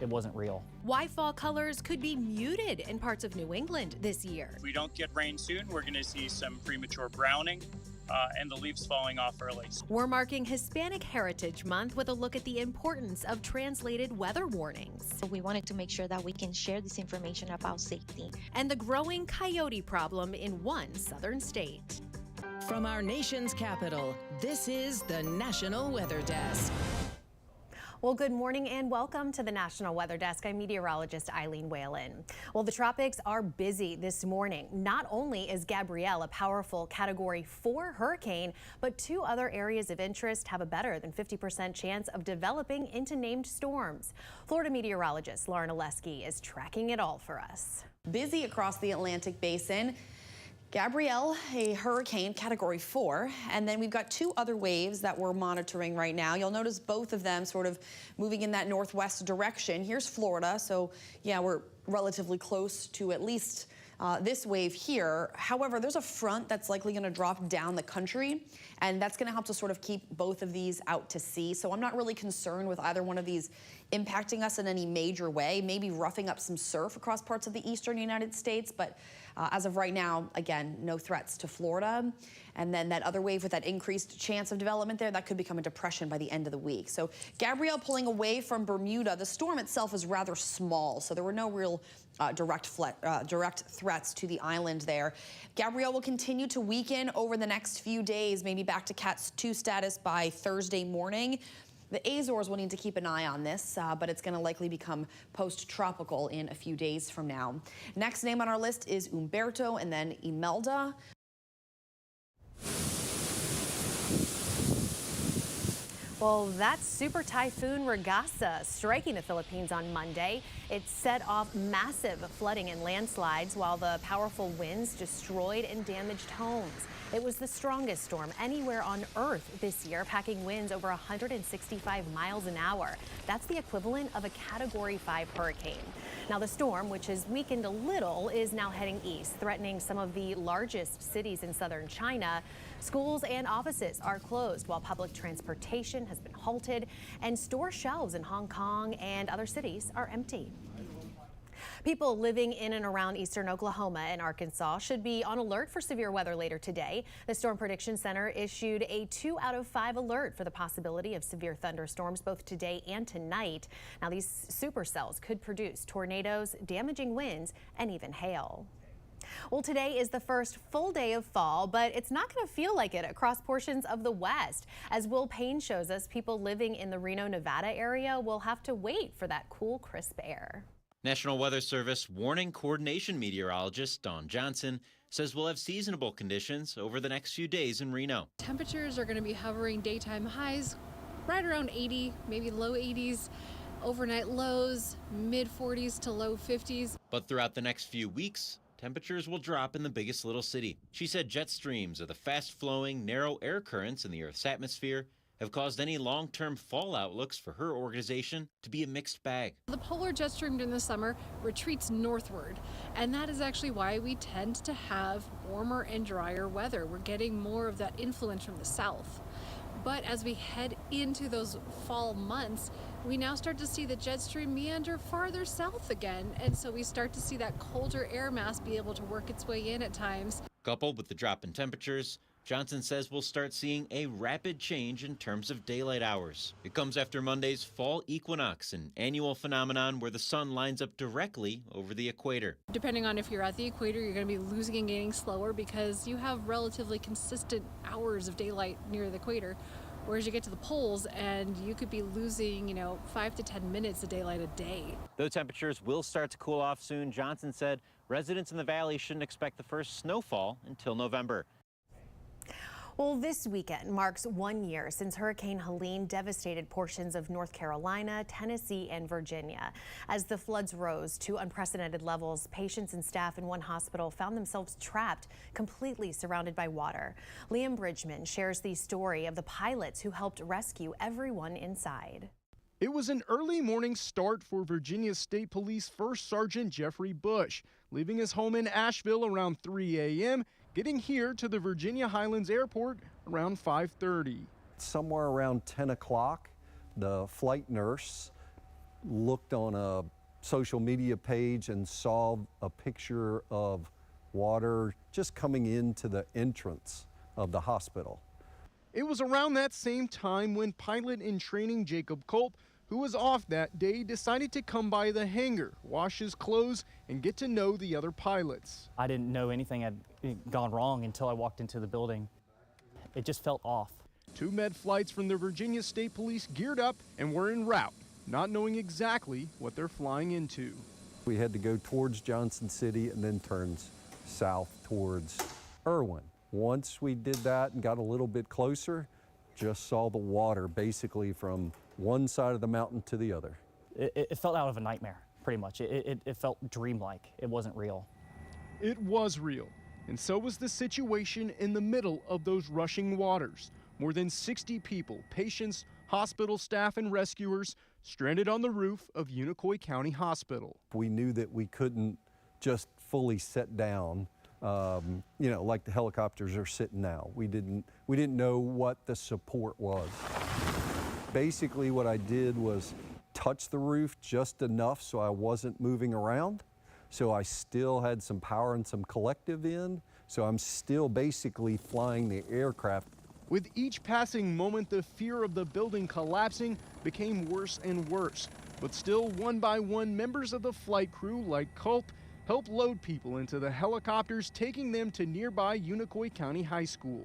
it wasn't real. Why fall colors could be muted in parts of New England this year. If we don't get rain soon, we're going to see some premature browning and the leaves falling off early. We're marking Hispanic Heritage Month with a look at the importance of translated weather warnings. We wanted to make sure that we can share this information about safety. And the growing coyote problem in one southern state. From our nation's capital, this is the National Weather Desk. Well, good morning and welcome to the National Weather Desk. I'm meteorologist Eileen Whalen. Well, the tropics are busy this morning. Not only is Gabrielle a powerful Category 4 hurricane, but two other areas of interest have a better than 50% chance of developing into named storms. Florida meteorologist Lauren Oleski is tracking it all for us. Busy across the Atlantic basin. Gabrielle, a hurricane Category 4, and then we've got two other waves that we're monitoring right now. You'll notice both of them sort of moving in that northwest direction. Here's Florida, so yeah, we're relatively close to at least this wave here. However, there's a front that's likely going to drop down the country, and that's going to help to sort of keep both of these out to sea. So I'm not really concerned with either one of these impacting us in any major way, maybe roughing up some surf across parts of the eastern United States. But as of right now, again, no threats to Florida. And then that other wave with that increased chance of development there, that could become a depression by the end of the week. So Gabrielle pulling away from Bermuda. The storm itself is rather small, so there were no real direct threats to the island there. Gabrielle will continue to weaken over the next few days, maybe back to Cat 2 status by Thursday morning. The Azores will need to keep an eye on this, but it's going to likely become post-tropical in a few days from now. Next name on our list is Umberto and then Imelda. Well, that's Super Typhoon Regasa striking the Philippines on Monday. It set off massive flooding and landslides while the powerful winds destroyed and damaged homes. It was the strongest storm anywhere on Earth this year, packing winds over 165 miles an hour. That's the equivalent of a Category 5 hurricane. Now, the storm, which has weakened a little, is now heading east, threatening some of the largest cities in southern China. Schools and offices are closed while public transportation has been halted, and store shelves in Hong Kong and other cities are empty. People living in and around eastern Oklahoma and Arkansas should be on alert for severe weather later today. The Storm Prediction Center issued a 2 out of 5 alert for the possibility of severe thunderstorms both today and tonight. Now, these supercells could produce tornadoes, damaging winds, and even hail. Well, today is the first full day of fall, but it's not going to feel like it across portions of the West. As Will Payne shows us, people living in the Reno, Nevada area will have to wait for that cool, crisp air. National Weather Service warning coordination meteorologist Dawn Johnson says we'll have seasonable conditions over the next few days in Reno. Temperatures are going to be hovering daytime highs right around 80, maybe low 80s. Overnight lows, mid 40s to low 50s. But throughout the next few weeks, temperatures will drop in the biggest little city. She said jet streams are the fast-flowing, narrow air currents in the Earth's atmosphere have caused any long-term fall outlooks for her organization to be a mixed bag. The polar jet stream during the summer retreats northward, and that is actually why we tend to have warmer and drier weather. We're getting more of that influence from the south. But as we head into those fall months, we now start to see the jet stream meander farther south again, and so we start to see that colder air mass be able to work its way in at times. Coupled with the drop in temperatures, Johnson says we'll start seeing a rapid change in terms of daylight hours. It comes after Monday's fall equinox, an annual phenomenon where the sun lines up directly over the equator. Depending on if you're at the equator, you're going to be losing and gaining slower because you have relatively consistent hours of daylight near the equator. Whereas you get to the poles and you could be losing, 5 to 10 minutes of daylight a day. Though temperatures will start to cool off soon, Johnson said residents in the valley shouldn't expect the first snowfall until November. Well, this weekend marks 1 year since Hurricane Helene devastated portions of North Carolina, Tennessee, and Virginia. As the floods rose to unprecedented levels, patients and staff in one hospital found themselves trapped, completely surrounded by water. Liam Bridgman shares the story of the pilots who helped rescue everyone inside. It was an early morning start for Virginia State Police First Sergeant Jeffrey Bush, leaving his home in Asheville around 3 a.m., getting here to the Virginia Highlands Airport around 5:30. Somewhere around 10 o'clock, the flight nurse looked on a social media page and saw a picture of water just coming into the entrance of the hospital. It was around that same time when pilot in training Jacob Culp, who was off that day, decided to come by the hangar, wash his clothes, and get to know the other pilots. I didn't know anything had gone wrong until I walked into the building. It just felt off. 2 med flights from the Virginia State Police geared up and were en route, not knowing exactly what they're flying into. We had to go towards Johnson City and then turn south towards Irwin. Once we did that and got a little bit closer, just saw the water basically from one side of the mountain to the other. It felt out of a nightmare, pretty much. It felt dreamlike. It wasn't real. It was real, and so was the situation in the middle of those rushing waters. More than 60 people, patients, hospital staff, and rescuers stranded on the roof of Unicoi County Hospital. We knew that we couldn't just fully sit down, you know, like the helicopters are sitting now. We didn't know what the support was. Basically, what I did was touch the roof just enough so I wasn't moving around. So I still had some power and some collective in. So I'm still basically flying the aircraft. With each passing moment, the fear of the building collapsing became worse and worse. But still, one by one, members of the flight crew, like Culp, helped load people into the helicopters, taking them to nearby Unicoi County High School.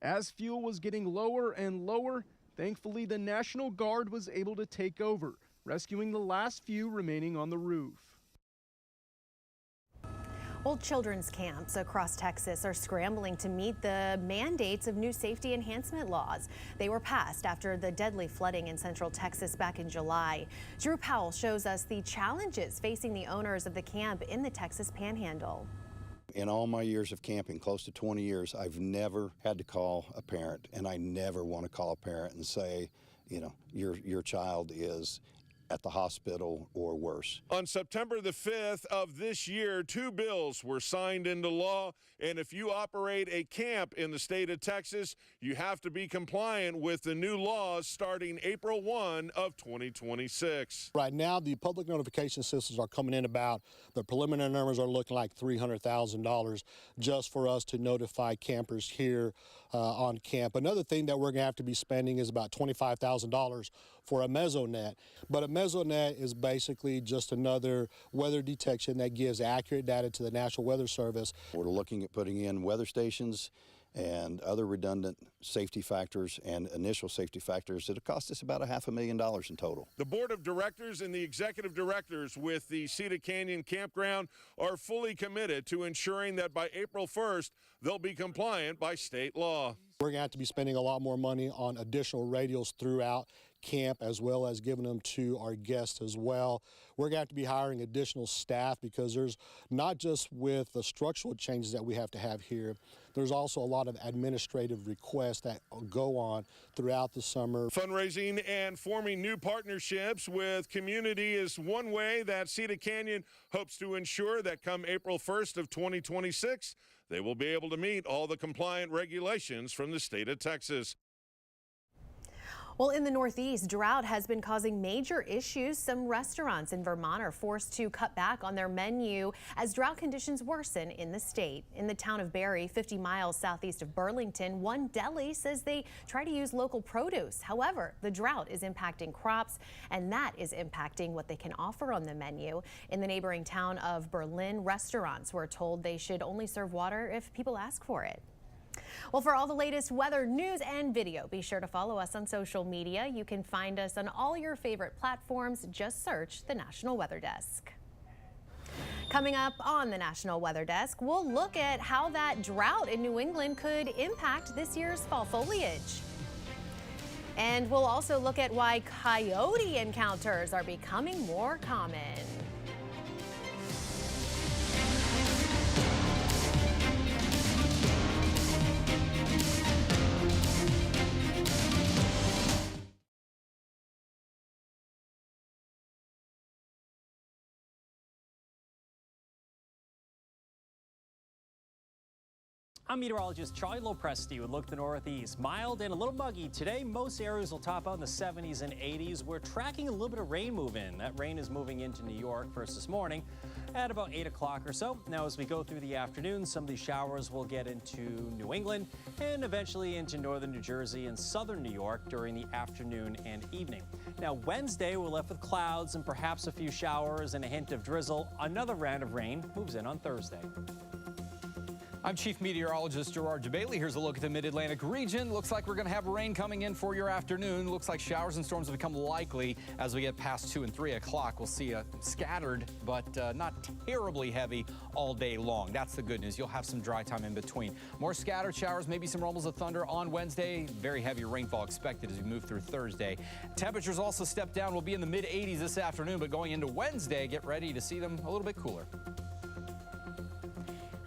As fuel was getting lower and lower, thankfully the National Guard was able to take over, rescuing the last few remaining on the roof. Well, children's camps across Texas are scrambling to meet the mandates of new safety enhancement laws. They were passed after the deadly flooding in central Texas back in July. Drew Powell shows us the challenges facing the owners of the camp in the Texas Panhandle. In all my years of camping, close to 20 years, I've never had to call a parent, and I never want to call a parent and say, you know, your child is at the hospital or worse. On September the 5th of this year, 2 bills were signed into law, and if you operate a camp in the state of Texas, you have to be compliant with the new laws starting April 1 of 2026. Right now, the public notification systems are coming in about, the preliminary numbers are looking like $300,000 just for us to notify campers here on camp. Another thing that we're going to have to be spending is about $25,000 for a mesonet. But a mesonet is basically just another weather detection that gives accurate data to the National Weather Service. We're looking at putting in weather stations and other redundant safety factors and initial safety factors that'll cost us about $500,000 in total. The board of directors and the executive directors with the Cedar Canyon Campground are fully committed to ensuring that by April 1st, they'll be compliant by state law. We're going to have to be spending a lot more money on additional radios throughout camp, as well as giving them to our guests as well. We're going to have to be hiring additional staff because there's not just with the structural changes that we have to have here, there's also a lot of administrative requests that go on throughout the summer. Fundraising and forming new partnerships with community is one way that Cedar Canyon hopes to ensure that come April 1st of 2026, they will be able to meet all the compliant regulations from the state of Texas. Well, in the Northeast, drought has been causing major issues. Some restaurants in Vermont are forced to cut back on their menu as drought conditions worsen in the state. In the town of Barry, 50 miles southeast of Burlington, one deli says they try to use local produce. However, the drought is impacting crops, and that is impacting what they can offer on the menu. In the neighboring town of Berlin, restaurants were told they should only serve water if people ask for it. Well, for all the latest weather news and video, be sure to follow us on social media. You can find us on all your favorite platforms. Just search the National Weather Desk. Coming up on the National Weather Desk, we'll look at how that drought in New England could impact this year's fall foliage. And we'll also look at why coyote encounters are becoming more common. I'm meteorologist Charlie Lopresti with Look at the Northeast. Mild and a little muggy today. Most areas will top out in the 70s and 80s. We're tracking a little bit of rain move in. That rain is moving into New York first this morning at about 8 o'clock or so. Now, as we go through the afternoon, some of these showers will get into New England and eventually into northern New Jersey and southern New York during the afternoon and evening. Now, Wednesday, we're left with clouds and perhaps a few showers and a hint of drizzle. Another round of rain moves in on Thursday. I'm Chief Meteorologist Gerard Bailey. Here's a look at the Mid-Atlantic region. Looks like we're going to have rain coming in for your afternoon. Looks like showers and storms will become likely as we get past 2 and 3 o'clock. We'll see a scattered but not terribly heavy all day long. That's the good news. You'll have some dry time in between. More scattered showers, maybe some rumbles of thunder on Wednesday. Very heavy rainfall expected as we move through Thursday. Temperatures also step down. We'll be in the mid-80s this afternoon, but going into Wednesday, get ready to see them a little bit cooler.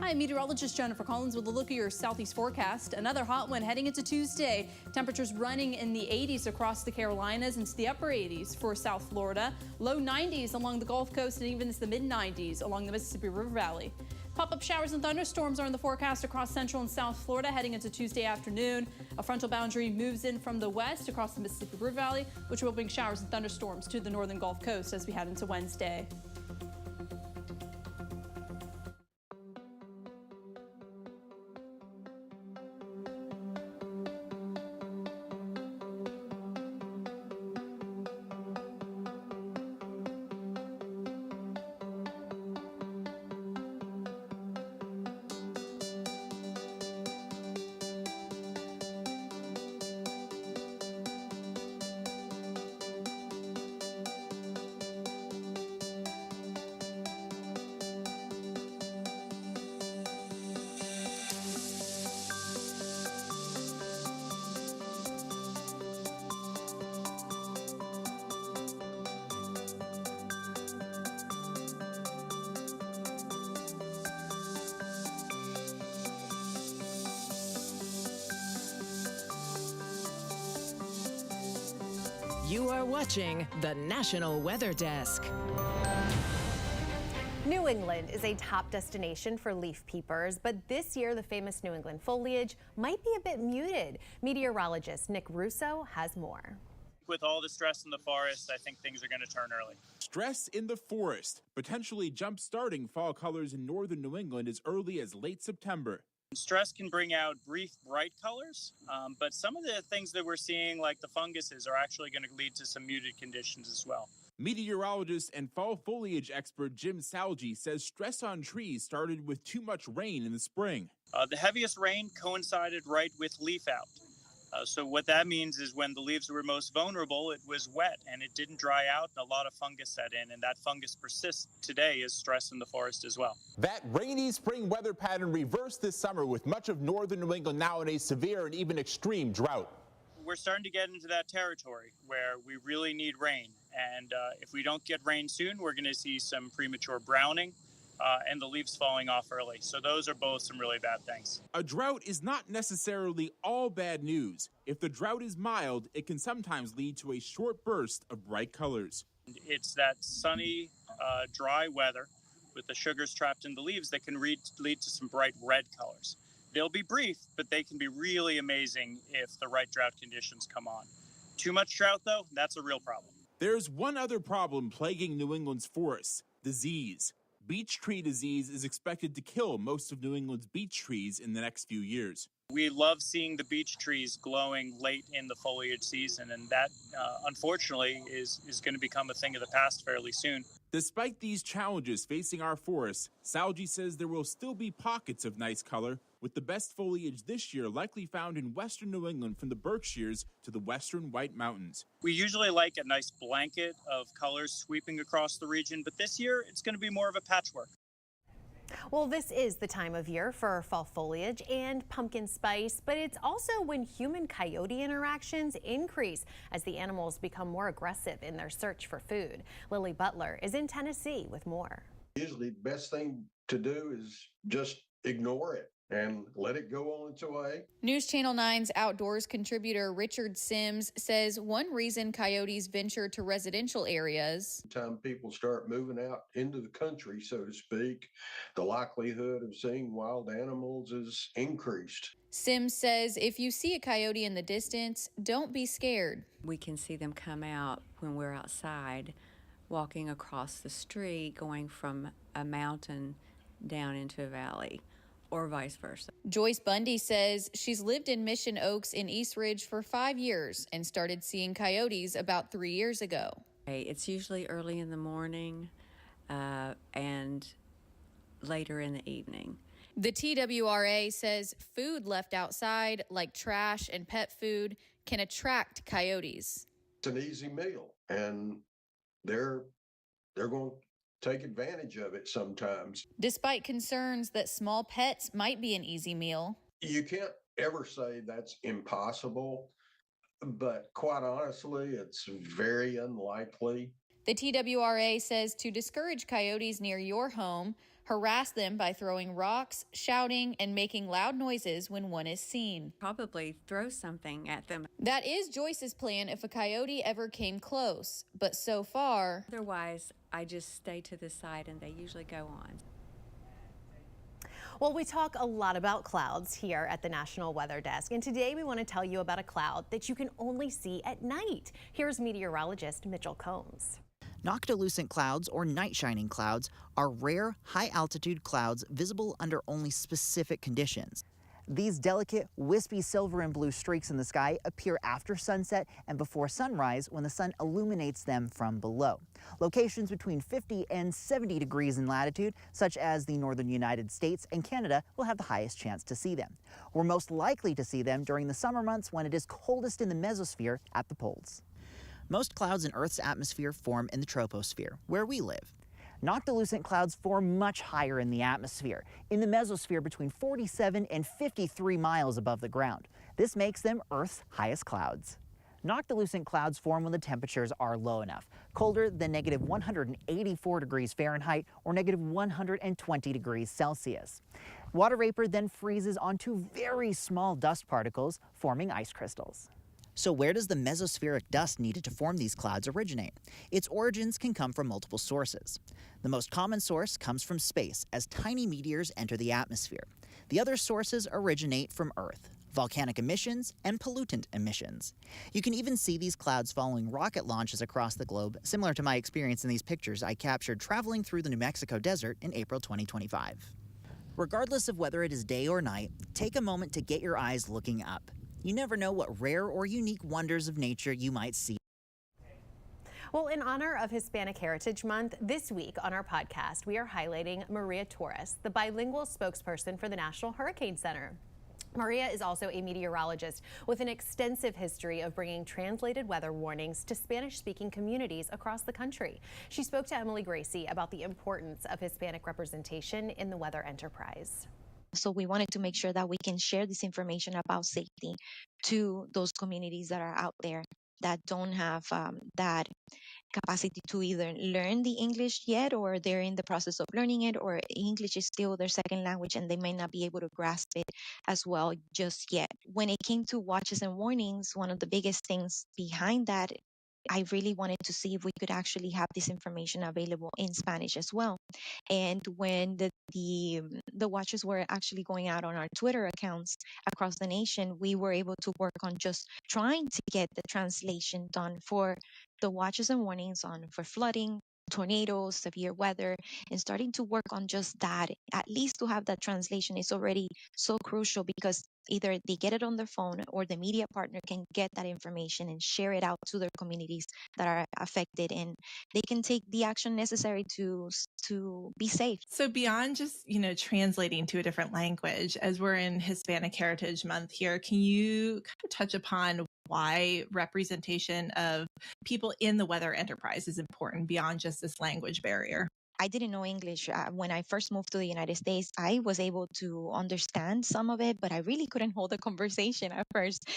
Hi, meteorologist Jennifer Collins with a look at your southeast forecast. Another hot one heading into Tuesday. Temperatures running in the 80s across the Carolinas into the upper 80s for South Florida. Low 90s along the Gulf Coast and even into the mid-90s along the Mississippi River Valley. Pop-up showers and thunderstorms are in the forecast across central and south Florida heading into Tuesday afternoon. A frontal boundary moves in from the west across the Mississippi River Valley, which will bring showers and thunderstorms to the northern Gulf Coast as we head into Wednesday. You are watching the National Weather Desk. New England is a top destination for leaf peepers, but this year the famous New England foliage might be a bit muted. Meteorologist Nick Russo has more. With all the stress in the forest, I think things are going to turn early. Stress in the forest, potentially jump-starting fall colors in northern New England as early as late September. Stress can bring out brief, bright colors, but some of the things that we're seeing, like the funguses, are actually going to lead to some muted conditions as well. Meteorologist and fall foliage expert Jim Salgi says stress on trees started with too much rain in the spring. The heaviest rain coincided right with leaf out. So what that means is when the leaves were most vulnerable, it was wet and it didn't dry out, and a lot of fungus set in, and that fungus persists today as stress in the forest as well. That rainy spring weather pattern reversed this summer with much of northern New England now in a severe and even extreme drought. We're starting to get into that territory where we really need rain, and if we don't get rain soon, we're going to see some premature browning and the leaves falling off early. So those are both some really bad things. A drought is not necessarily all bad news. If the drought is mild, it can sometimes lead to a short burst of bright colors. It's that sunny, dry weather with the sugars trapped in the leaves that can lead to some bright red colors. They'll be brief, but they can be really amazing if the right drought conditions come on. Too much drought, though, that's a real problem. There's one other problem plaguing New England's forests: disease. Beech tree disease is expected to kill most of New England's beech trees in the next few years. We love seeing the beech trees glowing late in the foliage season, and that, unfortunately, is going to become a thing of the past fairly soon. Despite these challenges facing our forests, Salgi says there will still be pockets of nice color, with the best foliage this year likely found in western New England from the Berkshires to the western White Mountains. We usually like a nice blanket of colors sweeping across the region, but this year it's going to be more of a patchwork. Well, this is the time of year for fall foliage and pumpkin spice, but it's also when human-coyote interactions increase as the animals become more aggressive in their search for food. Lily Butler is in Tennessee with more. Usually the best thing to do is just ignore it. and let it go on its way. News Channel 9's outdoors contributor Richard Sims says one reason coyotes venture to residential areas. Time people start moving out into the country, so to speak, the likelihood of seeing wild animals is increased. Sims says if you see a coyote in the distance, don't be scared. We can see them come out when we're outside, walking across the street, going from a mountain down into a valley, or vice versa. Joyce Bundy says she's lived in Mission Oaks in East Ridge for 5 years and started seeing coyotes about 3 years ago. It's usually early in the morning and later in the evening. The TWRA says food left outside, like trash and pet food, can attract coyotes. It's an easy meal, and they're going to take advantage of it sometimes. Despite concerns that small pets might be an easy meal. You can't ever say that's impossible, but quite honestly, it's very unlikely. The TWRA says to discourage coyotes near your home, harass them by throwing rocks, shouting, and making loud noises when one is seen. Probably throw something at them. That is Joyce's plan if a coyote ever came close, but so far... Otherwise, I just stay to the side and they usually go on. Well, we talk a lot about clouds here at the National Weather Desk, and today we want to tell you about a cloud that you can only see at night. Here's meteorologist Mitchell Combs. Noctilucent clouds, or night shining clouds, are rare, high-altitude clouds visible under only specific conditions. These delicate, wispy silver and blue streaks in the sky appear after sunset and before sunrise when the sun illuminates them from below. Locations between 50 and 70 degrees in latitude, such as the northern United States and Canada, will have the highest chance to see them. We're most likely to see them during the summer months when it is coldest in the mesosphere at the poles. Most clouds in Earth's atmosphere form in the troposphere, where we live. Noctilucent clouds form much higher in the atmosphere, in the mesosphere between 47 and 53 miles above the ground. This makes them Earth's highest clouds. Noctilucent clouds form when the temperatures are low enough, colder than negative 184 degrees Fahrenheit or negative 120 degrees Celsius. Water vapor then freezes onto very small dust particles, forming ice crystals. So where does the mesospheric dust needed to form these clouds originate? Its origins can come from multiple sources. The most common source comes from space, as tiny meteors enter the atmosphere. The other sources originate from Earth, volcanic emissions, and pollutant emissions. You can even see these clouds following rocket launches across the globe, similar to my experience in these pictures I captured traveling through the New Mexico desert in April 2025. Regardless of whether it is day or night, take a moment to get your eyes looking up. You never know what rare or unique wonders of nature you might see. Well, in honor of Hispanic Heritage Month, this week on our podcast, we are highlighting Maria Torres, the bilingual spokesperson for the National Hurricane Center. Maria is also a meteorologist with an extensive history of bringing translated weather warnings to Spanish-speaking communities across the country. She spoke to Emily Gracie about the importance of Hispanic representation in the weather enterprise. So we wanted to make sure that we can share this information about safety to those communities that are out there that don't have that capacity to either learn the English yet, or they're in the process of learning it, or English is still their second language and they may not be able to grasp it as well just yet. When it came to watches and warnings, one of the biggest things behind that, I really wanted to see if we could actually have this information available in Spanish as well. And when the watches were actually going out on our Twitter accounts across the nation, we were able to work on just trying to get the translation done for the watches and warnings for flooding, tornadoes, severe weather, and starting to work on just that. At least to have that translation is already so crucial, because either they get it on their phone or the media partner can get that information and share it out to their communities that are affected, and they can take the action necessary to be safe. So beyond just, translating to a different language, as we're in Hispanic Heritage Month here, can you kind of touch upon why representation of people in the weather enterprise is important beyond just this language barrier? I didn't know English. When I first moved to the United States, I was able to understand some of it, but I really couldn't hold a conversation at first.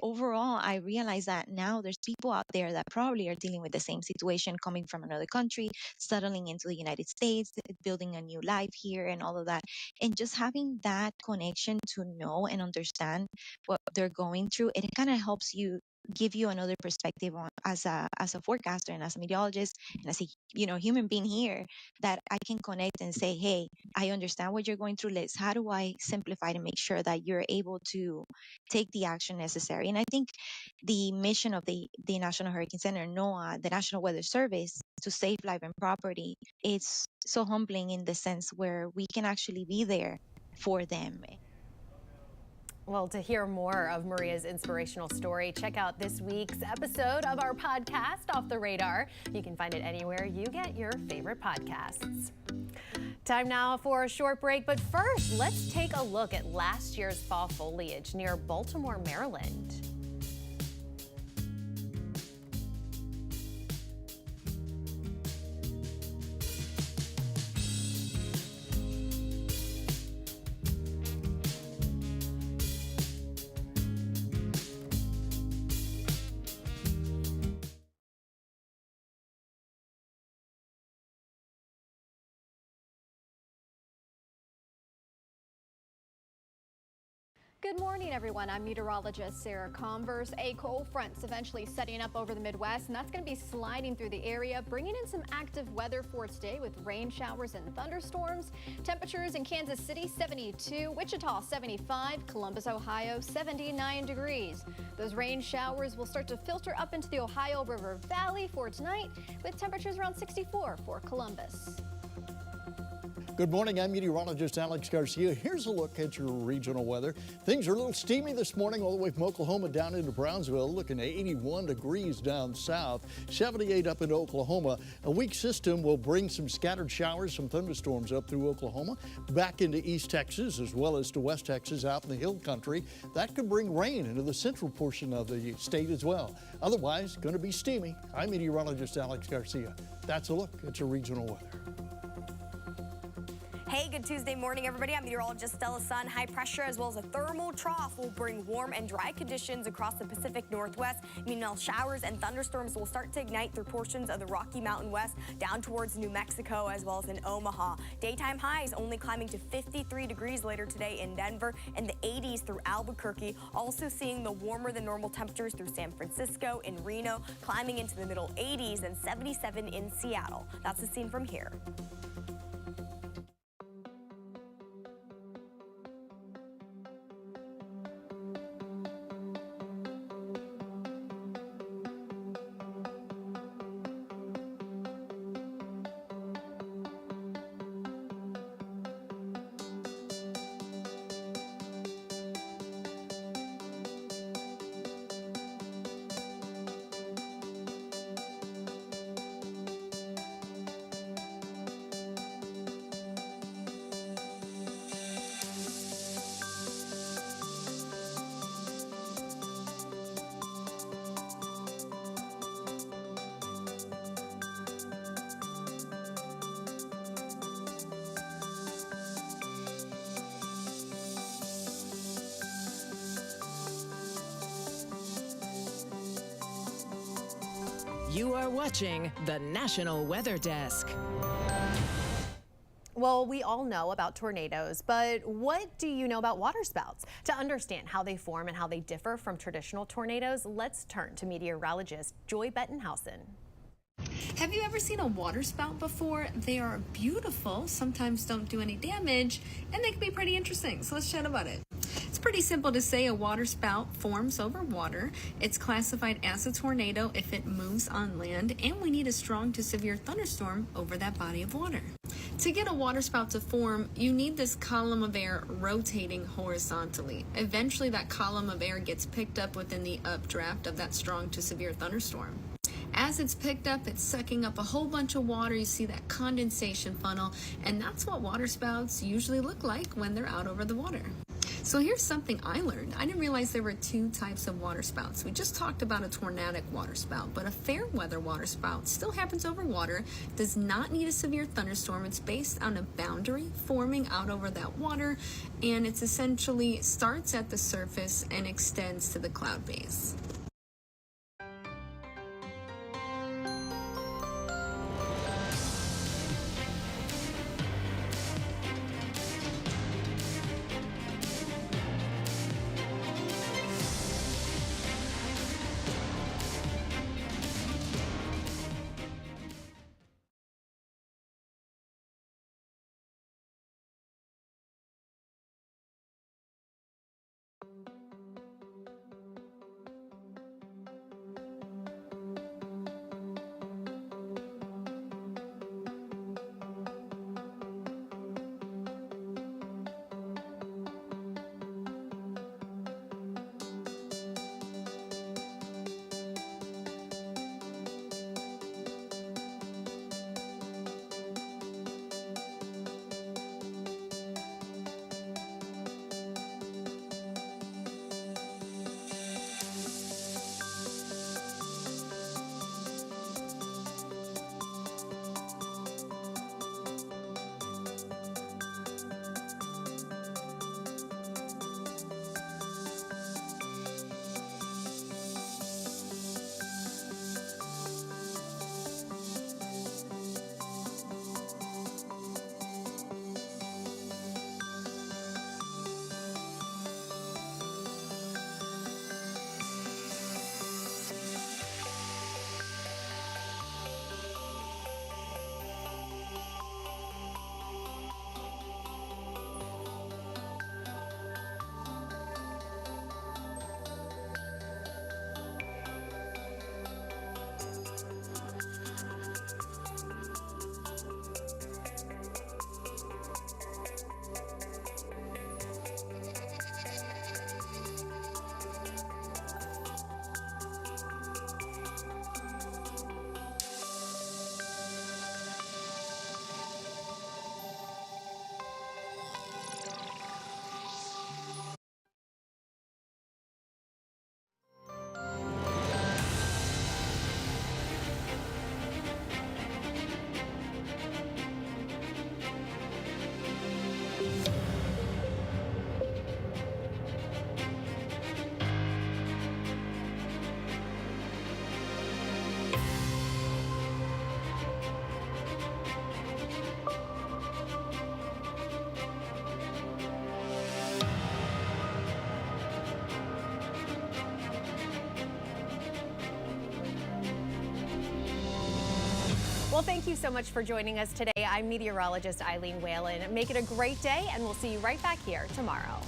Overall, I realized that now there's people out there that probably are dealing with the same situation, coming from another country, settling into the United States, building a new life here and all of that. And just having that connection to know and understand what they're going through, it kind of helps you give you another perspective on as a forecaster and as a meteorologist and as a human being here, that I can connect and say, hey, I understand what you're going through. How do I simplify to make sure that you're able to take the action necessary? And I think the mission of the National Hurricane Center, NOAA, the National Weather Service, to save life and property, it's so humbling in the sense where we can actually be there for them. Well, to hear more of Maria's inspirational story, check out this week's episode of our podcast, Off the Radar. You can find it anywhere you get your favorite podcasts. Time now for a short break, but first, let's take a look at last year's fall foliage near Baltimore, Maryland. Good morning, everyone. I'm meteorologist Sarah Converse. A cold front's eventually setting up over the Midwest, and that's going to be sliding through the area, bringing in some active weather for today with rain showers and thunderstorms. Temperatures in Kansas City, 72, Wichita, 75, Columbus, Ohio, 79 degrees. Those rain showers will start to filter up into the Ohio River Valley for tonight, with temperatures around 64 for Columbus. Good morning, I'm meteorologist Alex Garcia. Here's a look at your regional weather. Things are a little steamy this morning all the way from Oklahoma down into Brownsville, looking at 81 degrees down south, 78 up into Oklahoma. A weak system will bring some scattered showers, some thunderstorms up through Oklahoma, back into East Texas as well as to West Texas out in the hill country. That could bring rain into the central portion of the state as well. Otherwise, going to be steamy. I'm meteorologist Alex Garcia. That's a look at your regional weather. Hey, good Tuesday morning, everybody. I'm meteorologist Stella Sun. High pressure as well as a thermal trough will bring warm and dry conditions across the Pacific Northwest. Meanwhile, showers and thunderstorms will start to ignite through portions of the Rocky Mountain West down towards New Mexico as well as in Omaha. Daytime highs only climbing to 53 degrees later today in Denver and the 80s through Albuquerque. Also seeing the warmer than normal temperatures through San Francisco and Reno, climbing into the middle 80s and 77 in Seattle. That's the scene from here. You are watching the National Weather Desk. Well, we all know about tornadoes, but what do you know about waterspouts? To understand how they form and how they differ from traditional tornadoes, let's turn to meteorologist Joy Bettenhausen. Have you ever seen a waterspout before? They are beautiful, sometimes don't do any damage, and they can be pretty interesting. So let's chat about it. It's pretty simple to say a waterspout forms over water. It's classified as a tornado if it moves on land, and we need a strong to severe thunderstorm over that body of water. To get a waterspout to form, you need this column of air rotating horizontally. Eventually, that column of air gets picked up within the updraft of that strong to severe thunderstorm. As it's picked up, it's sucking up a whole bunch of water. You see that condensation funnel, and that's what waterspouts usually look like when they're out over the water. So here's something I learned. I didn't realize there were two types of waterspouts. We just talked about a tornadic waterspout, but a fair weather waterspout still happens over water, does not need a severe thunderstorm. It's based on a boundary forming out over that water, and it's essentially starts at the surface and extends to the cloud base. Well, thank you so much for joining us today. I'm meteorologist Eileen Whalen. Make it a great day, and we'll see you right back here tomorrow.